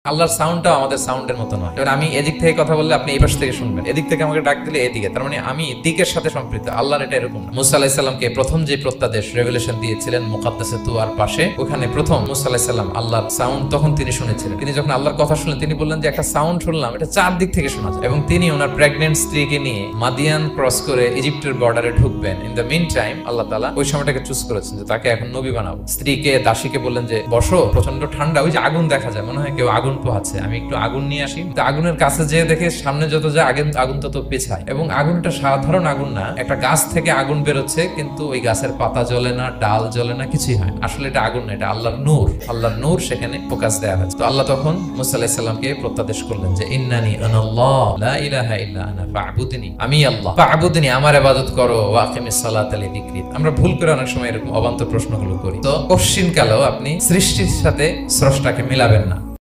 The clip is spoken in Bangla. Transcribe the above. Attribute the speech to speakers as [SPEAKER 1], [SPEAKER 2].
[SPEAKER 1] আল্লাহর সাউন্ডটা আমাদের সাউন্ডের মতো নয়। যেমন আমি এদিক থেকে কথা বললে আপনি এই পাশ থেকে শুনবেন, এদিক থেকে আমাকে ডাক দিলে এদিকে, তার মানে আমি দিকের সাথে সম্পৃক্ত। আল্লাহর এটা এরকম না। মুসা আলাইহিস সালামকে প্রথম যে প্রত্যাদেশ রেভেলেশন দিয়েছিলেন মুকাদ্দাসে তুয়ার পাশে, ওখানে প্রথম মুসা আলাইহিস সালাম আল্লাহর সাউন্ড তখন তিনি শুনেছিলেন। তিনি যখন আল্লাহর কথা শুনলেন তিনি বললেন যে একটা সাউন্ড শুনলাম, এটা চারদিক থেকে শোনা যায়। এবং তিনি ওনার প্রেগন্যান্ট স্ত্রীকে নিয়ে মাদিয়ান ক্রস করে ইজিপ্টের বর্ডারে ঢুকবেন। ইন দ্য মিন টাইম আল্লাহ তাআলা ওই সময়টাকে চুজ করেছেন যে তাকে এখন নবী বানাবো। স্ত্রীকে দাসীকে বললেন যে বসো, প্রচন্ড ঠান্ডা, ওই যে আগুন দেখা যায়, মনে হয় কেউ আগুন পোহাচ্ছে, আমি একটু আগুন নিয়ে আসি। আগুনের কাছে যেয়ে দেখে সামনে যত যায় আগুন তত পেছায়। এবং আগুনটা সাধারণ আগুন না, একটা গাছ থেকে আগুন বেরোচ্ছে, কিন্তু ওই গাছের পাতা জ্বলে না, ডাল জ্বলে না, কিছুই হয় না। আসলে এটা আগুন না, এটা আল্লাহর নূর। আল্লাহর নূর সেখানে ফোকাস দেয়া হয়েছে। তো আল্লাহ তখন মুসা আলাইহিস সালামকে প্রত্যাদেশ করলেন যে ইন্নানি আনাল্লাহ লা ইলাহা ইল্লা আনা ফা'বুদনি, আমি আল্লাহ, ফা'বুদনি, আমার ইবাদত করো, ওয়া আকিমিস সালাতা লিযিকরি। আমরা ভুল করে অনেক সময় এরকম অবান্তর প্রশ্নগুলো করি। তো কোশ্চিন কালেও আপনি সৃষ্টির সাথে স্রষ্টাকে মিলাবেন না।